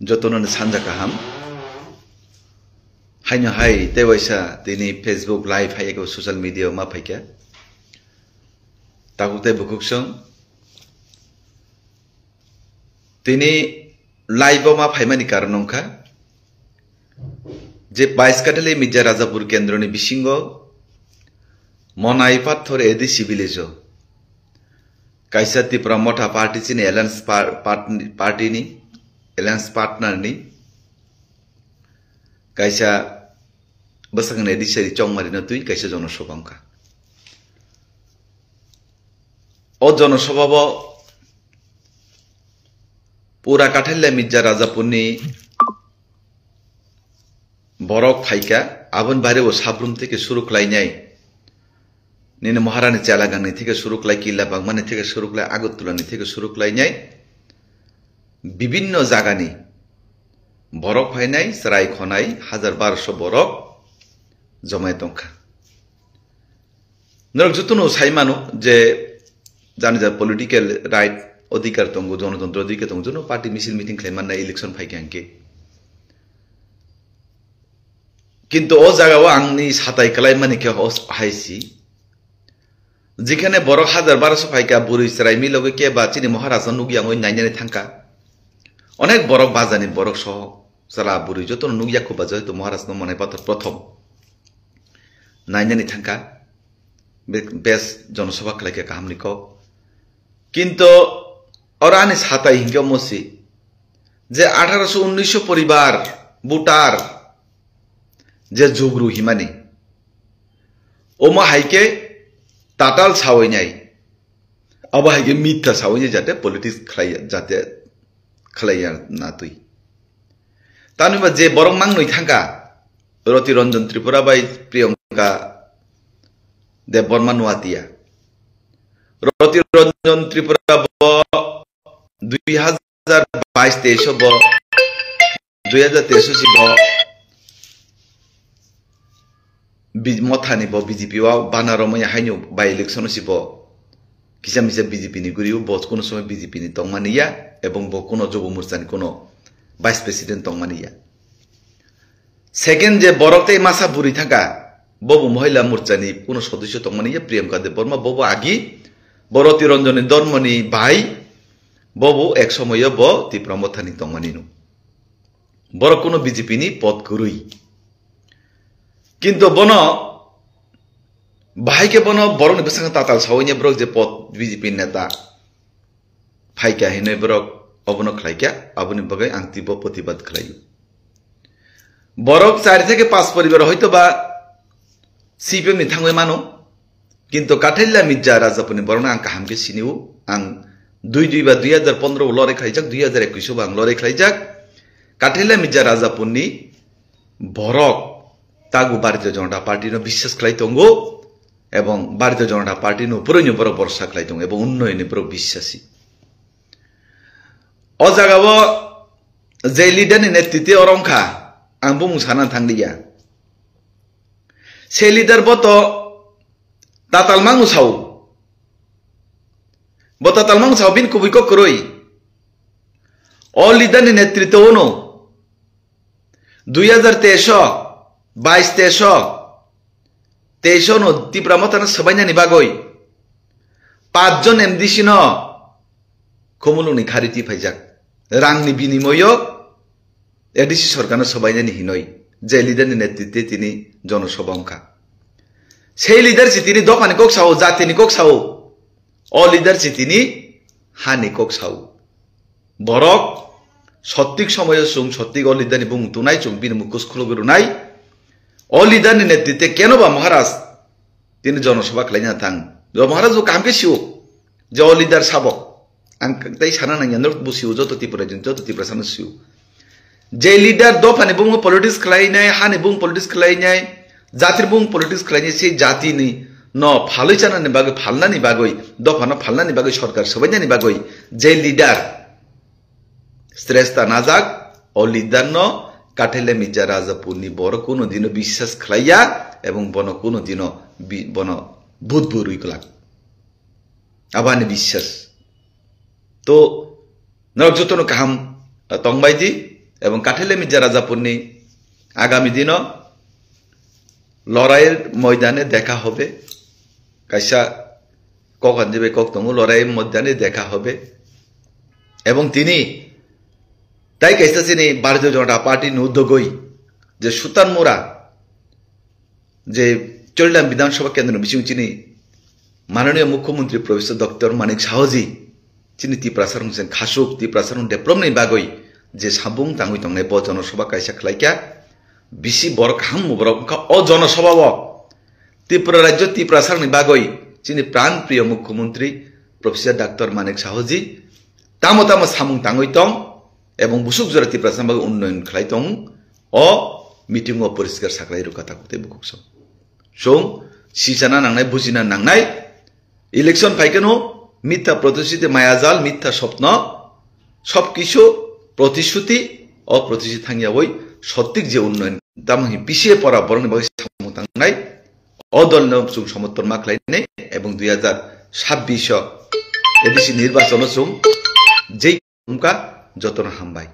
Jotonon Sanja Kaham Haino Hai Tewaisa Tini Facebook Live Hayako social media Mapaka Takute Bukuksong Tini live map Haimani Karanonka Je Baiskatale Mija Rajapur Kendroni Bishingo Monai Pathor Edi Sibilejo Kaisati Pramota Party in Alliance Party ni Alliance partner ni Kaisa Basang Edisari Chong Marino Tui Kaisa Jono Sobanka O Jono Sobabo Pura Katelle Mija Rajapurni Borok Faika Abon Bare o Sabrum থেকে শুরু কলাই নাই নিনে মহারানী চালাগানি থেকে শুরু কলাই কিল্লা বাগমানি থেকে শুরু কলাই আগরতলানি থেকে শুরু কলাই নাই বিভিন্ন জায়গানি বরক হয় নাই সরাই খনাই 1200 বরক জমায় দংখা নরক যতনো সাইমানো যে জানি যা পলিটিক্যাল রাইট অধিকার তঙ্গ জনতন্ত্র অধিকার তঙ্গ জন্য পার্টি মিছিল মিটিং খাইমান না ইলেকশন ফাইকাঙ্কে কিন্তু ও জায়গাও আংনি সাতাই কলাই মানে কে হাইছি যেখানে বড় 1200 ফাইকা বুড়ি সরাই মিলগে কে বা চিনি মহারাজা নুগিয়া ওই নাইনানি থাঙ্কা অনেক বড় বাজানি বড় সহ সারা বুড়ি যত নুগিয়া খুব বাজে তো মহারাজ মনে পাথর প্রথম নাইনানি থাঙ্কা বেশ জনসভা খালাইকে কাহামনি ক কিন্তু অরানি সাতাই হিঙ্গে মসি যে 1800-1900 পরিবার বুটার যে জুগরু হিমানি ওমা হাইকে তাতাল সাওই নাই আবা হাইকে মিথ্যা সাওই যাতে পলিটিক্স খালাই যাতে খালাইয়া না তুই তানুবা যে বরং মাংনই থাকা রতি রঞ্জন ত্রিপুরা বাই প্রিয়ঙ্কা দেব বর্মা নোয়াতিয়া রতি রঞ্জন ত্রিপুরা 2022-23 ব 2023 সিব মথানি ব বিজেপি ওয়া বানারময় হাইনু বাই ইলেকশন সিব কিসা মিসা বিজেপি নি গুরিও বস কোন সময় বিজেপি নি তংমানিয়া এবং ব কোন যুব মোর্চানি কোন ভাইস প্রেসিডেন্ট তংমানিয়া সেকেন্ড যে বরকতে মাসা বুড়ি থাকা ববু মহিলা মোর্চানি কোন সদস্য তংমানিয়া প্রিয়ঙ্কা দেব বর্মা ববু আগি বরতি রঞ্জনী ধর্মনি ভাই ববু এক সময় ব ত্রিপুরা মথানি তংমানিনু বড় কোন বিজেপি নি পদ গুরুই কিন্তু বন ভাইকে বন বড় বেসাং তাতাল সাওইনে ব্রক যে পদ বিজেপি নেতা ফাইকা হেনে ব্রক অবন খাইকা আবনি বগাই আংতিব প্রতিবাদ খাইও বরক 4 থেকে 5 পরিবার হয়তো বা সিপিএম নি থাঙ্গই মানো কিন্তু কাঠেল্লা মির্জা রাজাপুরনি বরনা আং কাহামকে সিনিও আং 2 বা 2015 লরে খাইজাক 2021 বা আং লরে খাইজাক কাঠেল্লা মির্জা রাজাপুরনি বরক তাগু ভারতীয় জনতা পার্টির বিশ্বাস খাইতঙ্গো এবং ভারতীয় জনতা পার্টির উপরই বড় ভরসা খাইতঙ্গো এবং উন্নয়নে বড় বিশ্বাসী ও জাগাব যে লিডারনি নেতৃত্বে অরংখা আং বুং সানা থাংলিয়া সে লিডার বত তাতাল মাংু সাউ বতাতাল মাংু সাউ বিন কুবুই ককরই ও লিডারনি নেতৃত্বে ওনো 2023 নো ত্রিপুরা মতানা সবাইনানি বাগই 5 জন এমডিসি ন খমুলুনি খারিতি ফাইজাক রাংনি বিনিময় এডিসি সরকার সবাইনানি হিনই যে লিডারনি নেতৃত্বে তিনি জনসভাঙ্কা সেই লিডার তিনি দফানি কক সাও জাতিনি কক সাও অ লিডার তিনি হানি কক সাও বরক সত্যিক সময় সুং সত্যিক অ লিডারনি বুং তুনাই চুং বিন মুকুস খুলগুরু নাই অ লিডারনি নেতৃত্বে কেন বা মহারাজ তিনি জনসভা খাইনা থাং মহারাজ ও কামকে সিও যে অ লিডার সাবক আং তাই সানা নাই নর বুসিও যত ত্রিপুরা সানা সিও যে লিডার দফানি বুং পলিটিক্স খাইনাই হানি বুং পলিটিক্স খাইনাই জাতির বুং পলিটিক্স খাইনাই সেই জাতি নি ন ফালই চানানি বাগৈ ফালনানি বাগৈ দফানো ফালনানি বাগৈ সরকার সবাইনানি বাগৈ যে লিডার শ্রেষ্ঠা নাজাক ও লিডার ন কাঠেলে মির্জা রাজাপুরনি বড় কোনো দিন বিশ্বাস খাইয়া এবং বন কোনো দিন বন ভূত বুরুই কলাক আবানি বিশ্বাস তো নরক যতন কাহাম তংবাইদি এবং কাঠেলে মির্জা রাজাপুরনি আগামী দিনও লড়াইয়ের ময়দানে দেখা হবে কাইসা কখন যাবে কখনো লড়াইয়ের ময়দানে দেখা হবে এবং তিনি তাই কাইসা চিনি ভারতীয় জনতা পার্টির উদ্যোগই যে সুতানমুরা যে চল্লাম বিধানসভা কেন্দ্র বিশিং চিনি মাননীয় মুখ্যমন্ত্রী প্রফেসর ডক্টর মানিক সাহজি চিনি ত্রিপুরাসার হোসেন খাসুক ত্রিপুরাসার ডেভেলপমেন্ট বাগৈ যে সাবুং তাঙ্গুই তংनाय ब जनसभा कायसा खलाइका बिसि बरक हाम बरक अ जनसभा त्रिपुरा राज्य ত্রিপুরাসারनि बागै चिनि प्राण प्रिय मुख्यमंत्री प्रोफेसर डॉक्टर मानिक साहजी तामो तामो सामुं तांगै तं एवं बुसुक जरा ত্রিপুরাসার बागै उन्नयन खलाइ तं अ मीटिंग अ परिष्कार साखलाइ रुकाता कुते बुकुसो सो सिसाना नांनाय बुजिना नांनाय इलेक्शन फाइकेनो मिथ्या प्रतिश्रुति मायाजाल मिथ्या स्वप्न सबकिछु प्रतिश्रुति अप्रतिश्रुति थांगिया वै सत्तिक जे उन्नयन तामहि पिछे पड़ा बरंनि बागै सामुं तांनाय अदलनो सुं समर्थन मा खालायनाय एवं 2026 एडिसि निर्वाचन सुं जे जतन हामबाय।